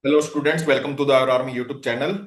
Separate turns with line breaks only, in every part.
Hello students, welcome to the our army YouTube channel.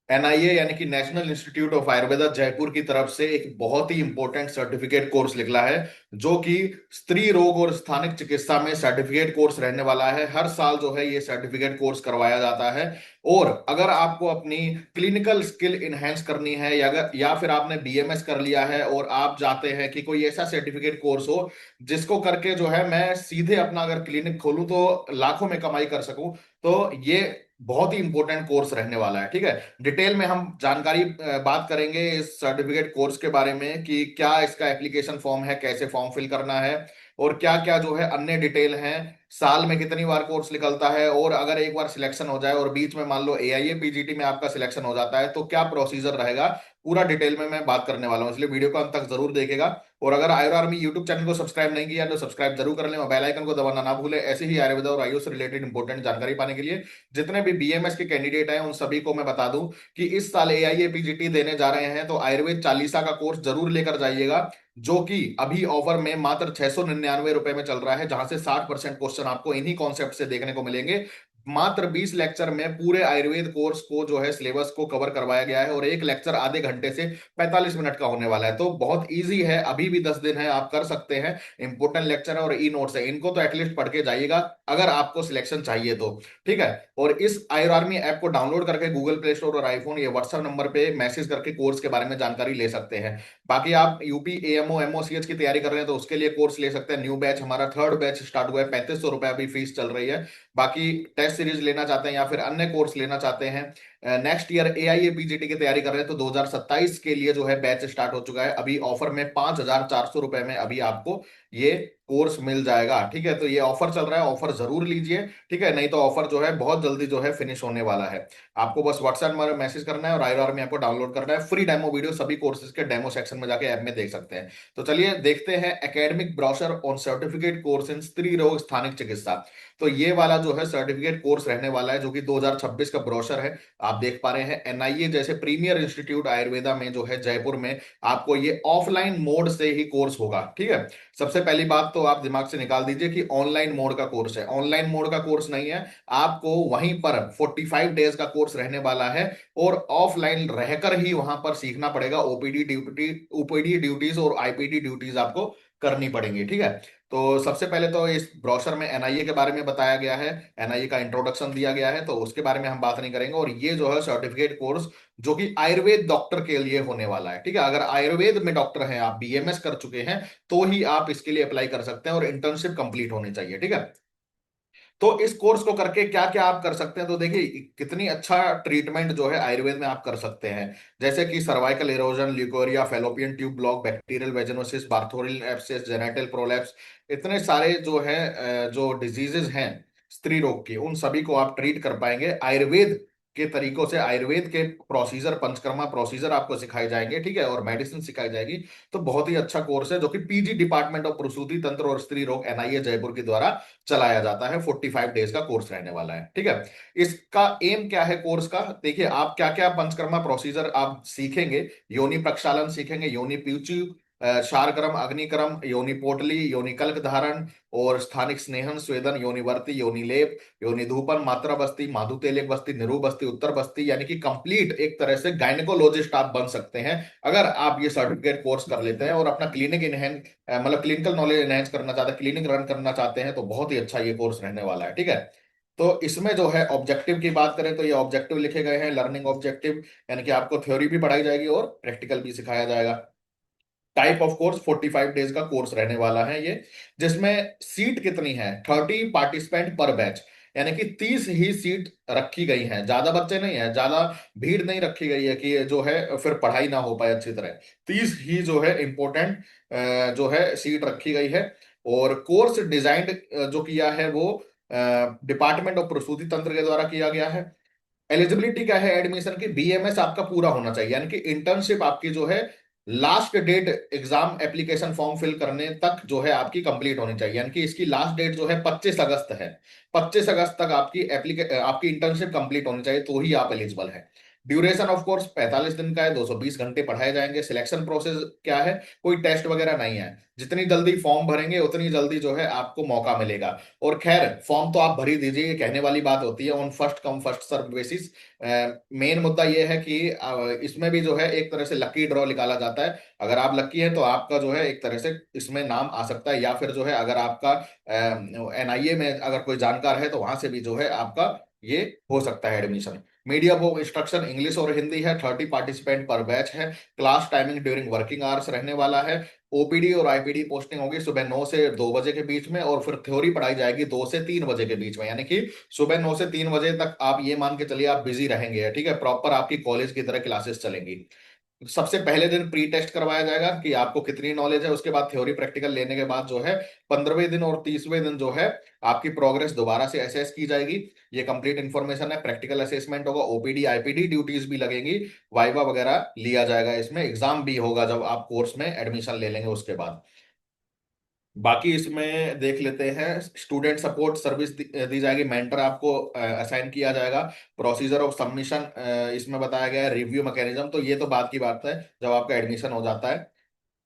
NIA यानी कि national institute of Ayurveda Jaipur की तरफ से एक बहुत ही इंपॉर्टेंट सर्टिफिकेट कोर्स निकला है, जो कि स्त्री रोग और स्थानिक चिकित्सा में सर्टिफिकेट कोर्स रहने वाला है। हर साल जो है ये सर्टिफिकेट कोर्स करवाया जाता है। और अगर आपको अपनी क्लिनिकल स्किल इनहेंस करनी है या फिर आपने बीएमएस कर लिया है और आप चाहते हैं कि कोई ऐसा सर्टिफिकेट कोर्स हो जिसको करके जो है मैं सीधे अपना अगर क्लिनिक खोलूं तो लाखों में कमाई कर सकूं, तो ये बहुत ही इंपॉर्टेंट कोर्स रहने वाला है। ठीक है, डिटेल में हम जानकारी बात करेंगे इस सर्टिफिकेट कोर्स के बारे में कि क्या इसका एप्लीकेशन फॉर्म है, कैसे फॉर्म फिल करना है, और क्या क्या जो है अन्य डिटेल हैं। साल में कितनी बार कोर्स निकलता है, और अगर एक बार सिलेक्शन हो जाए और बीच में मान लो एआईए पीजीटी में आपका सिलेक्शन हो जाता है तो क्या प्रोसीजर रहेगा, पूरा डिटेल में मैं बात करने वाला हूं, इसलिए वीडियो को अंत तक जरूर देखेगा। और अगर आयुर आर्मी यूट्यूब चैनल को सब्सक्राइब नहीं किया तो सब्सक्राइब जरूर कर लें और बेल आइकन को दबाना ना भूलें, ऐसे ही आयुर्वेदा और आयुष से रिलेटेड इंपॉर्टेंट जानकारी पाने के लिए। जितने भी बीएमएस के कैंडिडेट हैं उन सभी को मैं बता दूं कि इस साल एआईए पीजीटी देने जा रहे हैं तो आयुर्वेद चालीसा का कोर्स जरूर लेकर जाइएगा, जो कि अभी ऑफर में मात्र 699 रुपए में चल रहा है, जहां से 60% क्वेश्चन आपको इन्हीं कॉन्सेप्ट से देखने को मिलेंगे। मात्र 20 लेक्चर में पूरे आयुर्वेद कोर्स को जो है सिलेबस को कवर करवाया गया है, और एक लेक्चर आधे घंटे से 45 मिनट का होने वाला है। तो बहुत इजी है, अभी भी 10 दिन है, आप कर सकते हैं। इंपोर्टेंट लेक्चर है और ई नोट्स है, इनको तो एटलीस्ट पढ़ के जाइएगा अगर आपको सिलेक्शन चाहिए तो। ठीक है, और इस आयुर आर्मी ऐप को डाउनलोड करके गूगल प्ले स्टोर और आईफोन या व्हाट्सएप नंबर पे मैसेज करके कोर्स के बारे में जानकारी ले सकते हैं। बाकी आप यूपी एएमओ एमओसीएच की तैयारी कर रहे हैं तो उसके लिए कोर्स ले सकते हैं। न्यू बैच हमारा थर्ड बैच स्टार्ट हुआ है, 3500 रुपए अभी फीस चल रही है। बाकी टेस्ट सीरीज लेना चाहते हैं या फिर अन्य कोर्स लेना चाहते हैं, नेक्स्ट ईयर एआईए पीजीटी की तैयारी कर रहे हैं तो 2027 के लिए जो है बैच स्टार्ट हो चुका है। अभी ऑफर में 5400 रुपए में अभी आपको ये कोर्स मिल जाएगा। ठीक है, तो ये ऑफर चल रहा है, ऑफर जरूर लीजिए। ठीक है, नहीं तो ऑफर जो है बहुत जल्दी जो है फिनिश होने वाला है। आपको बस व्हाट्सएप में मैसेज करना है और आईआर में आपको डाउनलोड करना है। फ्री डेमो वीडियो सभी कोर्सेज के डेमो सेक्शन में जाके ऐप में देख सकते हैं। तो चलिए देखते हैं academic brochure on certificate course in स्त्री रोग स्थानिक चिकित्सा। तो ये वाला जो है सर्टिफिकेट कोर्स रहने वाला है, जो कि 2026 का ब्रोशर है। आप देख पा रहे हैं एनआईए जैसे प्रीमियर इंस्टीट्यूट आयुर्वेदा में जो है जयपुर में आपको ये ऑफलाइन मोड से ही कोर्स होगा। ठीक है, सबसे पहली बात तो आप दिमाग से निकाल दीजिए कि ऑनलाइन मोड का कोर्स है। ऑनलाइन मोड का कोर्स नहीं है, आपको वहीं पर 45 डेज का कोर्स रहने वाला है, और ऑफलाइन रहकर ही वहां पर सीखना पड़ेगा। ओपीडी ड्यूटीज और आईपीडी ड्यूटीज आपको करनी पड़ेंगी। ठीक है, तो सबसे पहले तो इस ब्रोशर में एनआईए के बारे में बताया गया है, एनआईए का इंट्रोडक्शन दिया गया है, तो उसके बारे में हम बात नहीं करेंगे। और ये जो है सर्टिफिकेट कोर्स जो कि आयुर्वेद डॉक्टर के लिए होने वाला है। ठीक है, अगर आयुर्वेद में डॉक्टर हैं, आप बीएमएस कर चुके हैं, तो ही आप इसके लिए अप्लाई कर सकते हैं, और इंटर्नशिप कंप्लीट होनी चाहिए। ठीक है, तो इस कोर्स को करके क्या क्या आप कर सकते हैं, तो देखिए कितनी अच्छा ट्रीटमेंट जो है आयुर्वेद में आप कर सकते हैं। जैसे कि cervical erosion, leucorrhoea, fallopian tube block, bacterial vaginosis, Bartholin abscess, genital prolapse, इतने सारे जो है जो डिजीजेज हैं स्त्री रोग की, उन सभी को आप ट्रीट कर पाएंगे आयुर्वेद के तरीकों से। आयुर्वेद के प्रोसीजर, पंचकर्मा प्रोसीजर आपको सिखाए जाएंगे। ठीक है, और मेडिसिन सिखाई जाएगी। तो बहुत ही अच्छा कोर्स है, जो कि पीजी डिपार्टमेंट ऑफ प्रसूति तंत्र और स्त्री रोग एनआईए जयपुर के द्वारा चलाया जाता है। 45 डेज का कोर्स रहने वाला है। ठीक है, इसका एम क्या है कोर्स का, देखिए आप क्या क्या पंचकर्मा प्रोसीजर आप सीखेंगे। योनि प्रक्षालन सीखेंगे, योनि प्यूची, शारक्रम, अग्निक्रम, योनि पोटली, योनि कल्क धारण, और स्थानिक स्नेहन, स्वेदन, योनिवर्ती, योनि लेप, योनि धूपन, मात्रा बस्ती, माधुतेलिक बस्ती, निरू बस्ती, उत्तर बस्ती, यानी कि कंप्लीट एक तरह से गायनेकोलॉजिस्ट आप बन सकते हैं अगर आप ये सर्टिफिकेट कोर्स कर लेते हैं और अपना क्लिनिक इनहेंस मतलब क्लिनिकल नॉलेज एनहेंस करना चाहते हैं, क्लिनिक रन करना चाहते हैं, तो बहुत ही अच्छा ये कोर्स रहने वाला है। ठीक है, तो इसमें जो है ऑब्जेक्टिव की बात करें तो ये ऑब्जेक्टिव लिखे गए हैं, लर्निंग ऑब्जेक्टिव, यानी कि आपको थ्योरी भी पढ़ाई जाएगी और प्रैक्टिकल भी सिखाया जाएगा। टाइप ऑफ कोर्स 45 डेज का कोर्स रहने वाला है ये, जिसमें सीट कितनी है, 30 पार्टिसिपेंट पर बैच, यानी कि 30 ही सीट रखी गई हैं। ज्यादा बच्चे नहीं है, ज्यादा भीड़ नहीं रखी गई है कि जो है फिर पढ़ाई ना हो पाए अच्छी तरह। 30 ही जो है इंपॉर्टेंट जो है सीट रखी गई है। और कोर्स डिजाइन जो किया है वो डिपार्टमेंट ऑफ प्रसूति तंत्र के द्वारा किया गया है। एलिजिबिलिटी क्या है एडमिशन की, बीएमएस आपका पूरा होना चाहिए, यानी कि इंटर्नशिप आपकी जो है last date exam application form fill करने तक जो है आपकी कंप्लीट होनी चाहिए, यानी कि इसकी लास्ट डेट जो है 25 अगस्त है। 25 अगस्त तक आपकी इंटर्नशिप कंप्लीट होनी चाहिए, तो ही आप एलिजिबल है। ड्यूरेशन ऑफ कोर्स 45 दिन का है, 220 घंटे पढ़ाए जाएंगे। सिलेक्शन प्रोसेस क्या है, कोई टेस्ट वगैरह नहीं है। जितनी जल्दी फॉर्म भरेंगे उतनी जल्दी जो है आपको मौका मिलेगा। और खैर फॉर्म तो आप भर ही दीजिए, ये कहने वाली बात होती है, on first come first serve basis. Main मुद्दा ये है कि इसमें भी जो है एक तरह से लकी ड्रॉ निकाला जाता है। अगर आप लकी हैं तो आपका जो है एक तरह से इसमें नाम आ सकता है, या फिर जो है अगर आपका एनआईए में अगर कोई जानकार है तो वहां से भी जो है आपका ये हो सकता है admission. Medium of instruction English और हिंदी है। 30 पार्टिसिपेंट पर बैच है। Class timing during working hours रहने वाला है। ओपीडी और आईपीडी पोस्टिंग होगी सुबह 9 से 2 बजे के बीच में, और फिर थ्योरी पढ़ाई जाएगी 2 से 3 बजे के बीच में। यानी कि सुबह 9 से 3 बजे तक आप ये मान के चलिए आप बिजी रहेंगे, ठीक है, प्रॉपर आपकी कॉलेज की तरह क्लासेस चलेंगी। सबसे पहले दिन प्री टेस्ट करवाया जाएगा कि आपको कितनी नॉलेज है। उसके बाद थ्योरी प्रैक्टिकल लेने के बाद जो है 15वें दिन और 30वें दिन जो है आपकी प्रोग्रेस दोबारा से असेस की जाएगी। ये कंप्लीट इन्फॉर्मेशन है। प्रैक्टिकल असेसमेंट होगा, ओपीडी आईपीडी ड्यूटीज भी लगेंगी, वाइवा वगैरह लिया जाएगा, इसमें एग्जाम भी होगा जब आप कोर्स में एडमिशन ले लेंगे उसके बाद। बाकी इसमें देख लेते हैं। स्टूडेंट सपोर्ट सर्विस दी जाएगी, मेंटर आपको असाइन किया जाएगा। प्रोसीजर ऑफ सबमिशन इसमें बताया गया है। रिव्यू मैकेनिज्म तो ये तो बात की बात है जब आपका एडमिशन हो जाता है।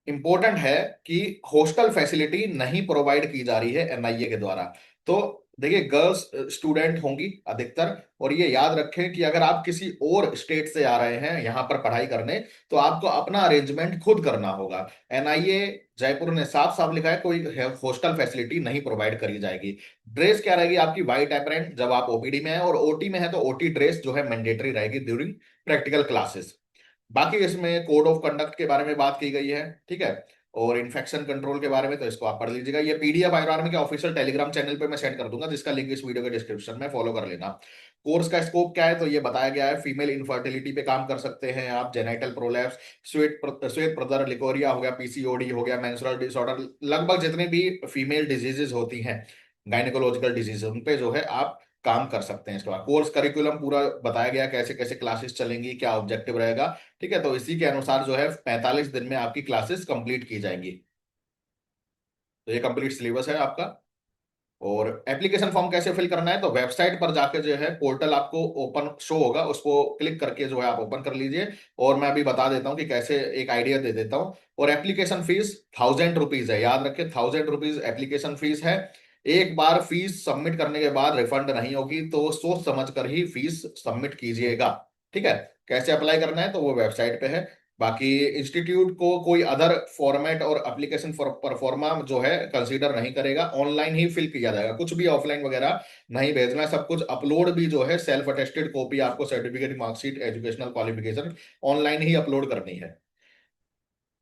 इंपॉर्टेंट है कि हॉस्टल फैसिलिटी नहीं प्रोवाइड की जा रही है एनआईए के द्वारा। तो देखिए गर्ल्स स्टूडेंट होंगी अधिकतर, और ये याद रखें कि अगर आप किसी और स्टेट से आ रहे हैं यहाँ पर पढ़ाई करने तो आपको अपना अरेंजमेंट खुद करना होगा। एनआईए जयपुर ने साफ साफ लिखा है कोई हॉस्टल फैसिलिटी नहीं प्रोवाइड करी जाएगी। ड्रेस क्या रहेगी आपकी, व्हाइट एप्रन जब आप ओपीडी में है, और ओटी में है तो ओटी ड्रेस जो है मैंडेटरी रहेगी ड्यूरिंग प्रैक्टिकल क्लासेस। बाकी इसमें कोड ऑफ कंडक्ट के बारे में बात की गई है, ठीक है, और इन्फेक्शन कंट्रोल के बारे में तो इसको आप पढ़ लीजिएगा। ये पीडीएफ आयर आर्मी के ऑफिशियल टेलीग्राम चैनल पे मैं सेंड कर दूंगा, जिसका लिंक इस वीडियो के डिस्क्रिप्शन में, फॉलो कर लेना। कोर्स का स्कोप क्या है तो ये बताया गया है। फीमेल इनफर्टिलिटी पे काम कर सकते हैं आप, जेनाइटल प्रोलैप्स, श्वेत प्रदर लिकोरिया हो गया, पीसीओडी हो गया, मेंस्ट्रुअल डिसऑर्डर, लगभग जितनी भी फीमेल डिजीजेज होती हैं, गायनेकोलॉजिकल डिजीज, उन पे जो है आप काम कर सकते हैं। इसके बाद कोर्स करिकुलम पूरा बताया गया, कैसे कैसे क्लासेस चलेंगी, क्या ऑब्जेक्टिव रहेगा, ठीक है। तो इसी के अनुसार जो है 45 दिन में आपकी क्लासेस कंप्लीट की जाएंगी। तो ये कंप्लीट सिलेबस है आपका। और एप्लीकेशन फॉर्म कैसे फिल करना है तो वेबसाइट पर जाके जो है पोर्टल आपको ओपन शो होगा, उसको क्लिक करके जो है आप ओपन कर लीजिए। और मैं अभी बता देता हूँ कि कैसे, एक आइडिया दे देता हूँ। और एप्लीकेशन फीस 1000 रुपीज है, याद रखें 1000 रुपीज एप्लीकेशन फीस है। एक बार फीस सबमिट करने के बाद रिफंड नहीं होगी, तो सोच समझ कर ही फीस सबमिट कीजिएगा, ठीक है। कैसे अप्लाई करना है तो वो वेबसाइट पे है। बाकी इंस्टीट्यूट को कोई अदर फॉर्मेट और एप्लीकेशन परफॉर्मा जो है कंसीडर नहीं करेगा, ऑनलाइन ही फिल किया जाएगा, कुछ भी ऑफलाइन वगैरह नहीं भेजना है। सब कुछ अपलोड भी जो है सेल्फ अटेस्टेड कॉपी आपको, certificate marksheet educational qualification online ही अपलोड करनी है।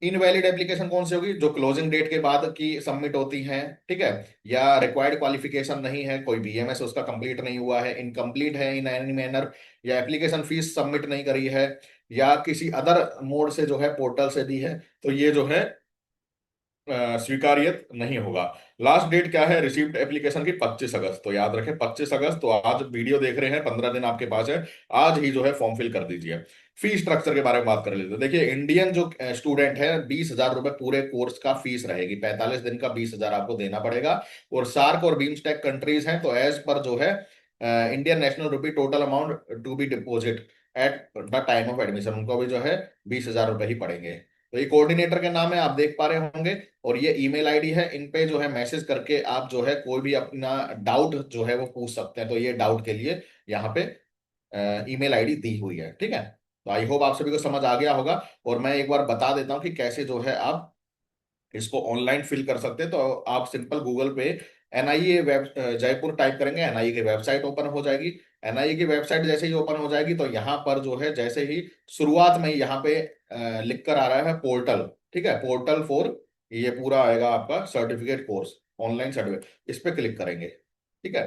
इनवैलिड एप्लीकेशन कौन सी होगी, जो क्लोजिंग डेट के बाद की सबमिट होती हैं, ठीक है, या रिक्वायर्ड क्वालिफिकेशन नहीं है, कोई बीएमएस उसका कंप्लीट नहीं हुआ है, इनकम्प्लीट है इन एनी मैनर, या एप्लीकेशन फीस सबमिट नहीं करी है, या किसी अदर मोड से जो है पोर्टल से दी है, तो ये जो है स्वीकार्य नहीं होगा। लास्ट डेट क्या है रिसीव्ड एप्लीकेशन की, 25 अगस्त। तो याद रखें 25 अगस्त, तो आज वीडियो देख रहे हैं 15 दिन आपके पास है, आज ही जो है फॉर्म फिल कर दीजिए। फी स्ट्रक्चर के बारे में बात कर लेते हैं। देखिए इंडियन जो स्टूडेंट है 20,000 रुपए पूरे कोर्स का फीस रहेगी, 45 दिन का 20,000 आपको देना पड़ेगा। और सार्क और बीमस्टेक कंट्रीज हैं तो एज पर जो है Indian national rupee total amount to be deposit at the time of admission, उनको भी जो है 20,000 रुपए ही पड़ेंगे। तो ये कोऑर्डिनेटर के नाम है, आप देख पा रहे होंगे। और ये ईमेल आईडी है, इन पे जो है मैसेज करके आप जो है कोई भी अपना डाउट जो है वो पूछ सकते हैं। तो ये डाउट के लिए यहाँ पे ईमेल आईडी दी हुई है, ठीक है। तो आई होप आप सभी को समझ आ गया होगा। और मैं एक बार बता देता हूँ कि कैसे जो है आप इसको ऑनलाइन फिल कर सकते हैं। तो आप सिंपल गूगल पे एनआईए वेब जयपुर टाइप करेंगे, एनआईए की वेबसाइट ओपन हो जाएगी। एनआईए की वेबसाइट जैसे ही ओपन हो जाएगी तो यहाँ पर जो है जैसे ही शुरुआत में ही यहाँ पे लिख कर आ रहा है पोर्टल, ठीक है, पोर्टल फॉर, ये पूरा आएगा आपका सर्टिफिकेट कोर्स, ऑनलाइन सर्टिफिकेट, इस पे क्लिक करेंगे, ठीक है।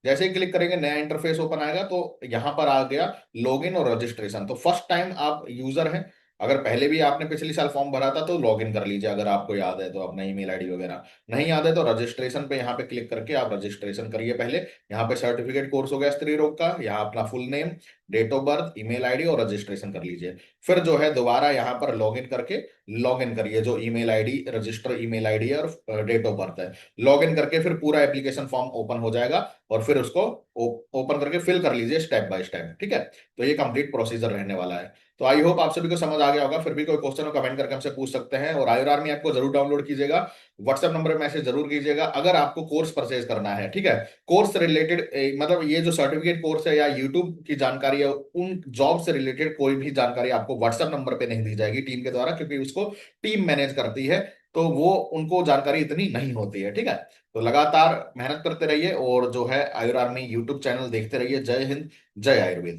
जैसे ही क्लिक करेंगे नया इंटरफेस ओपन आएगा। तो यहाँ पर आ गया लॉगिन और रजिस्ट्रेशन। तो फर्स्ट टाइम आप यूजर हैं, अगर पहले भी आपने पिछले साल फॉर्म भरा था तो लॉगिन कर लीजिए, अगर आपको याद है तो अपना ईमेल आईडी वगैरह। नहीं याद है तो रजिस्ट्रेशन पे यहाँ पे क्लिक करके आप रजिस्ट्रेशन करिए पहले। यहाँ पे सर्टिफिकेट कोर्स हो गया स्त्री रोग का, यहाँ अपना full name, date of birth, email ID और रजिस्ट्रेशन कर लीजिए। फिर जो है दोबारा यहाँ पर लॉग इन करके लॉग इन करिए, जो email ID, register email ID है और डेट ऑफ बर्थ है। लॉग इन करके फिर पूरा एप्लीकेशन फॉर्म ओपन हो जाएगा, और फिर उसको ओपन करके फिल कर लीजिए स्टेप बाय स्टेप, ठीक है। तो ये कंप्लीट प्रोसीजर रहने वाला है। तो आई होप आप सभी को समझ आ गया होगा। फिर भी कोई क्वेश्चन हो कमेंट करके हमसे पूछ सकते हैं, और आयुर आर्मी ऐप को जरूर डाउनलोड कीजिएगा। व्हाट्सएप नंबर पे मैसेज जरूर कीजिएगा अगर आपको कोर्स परचेज करना है, ठीक है। कोर्स रिलेटेड मतलब ये जो सर्टिफिकेट कोर्स है या यूट्यूब की जानकारी है, उन जॉब से रिलेटेड कोई भी जानकारी आपको व्हाट्सएप नंबर पे नहीं दी जाएगी टीम के द्वारा, क्योंकि उसको टीम मैनेज करती है। तो वो उनको जानकारी इतनी नहीं होती है, ठीक है। तो लगातार मेहनत करते रहिए, और जो है आयुर आर्मी यूट्यूब चैनल देखते रहिए। जय हिंद, जय आयुर्वेद।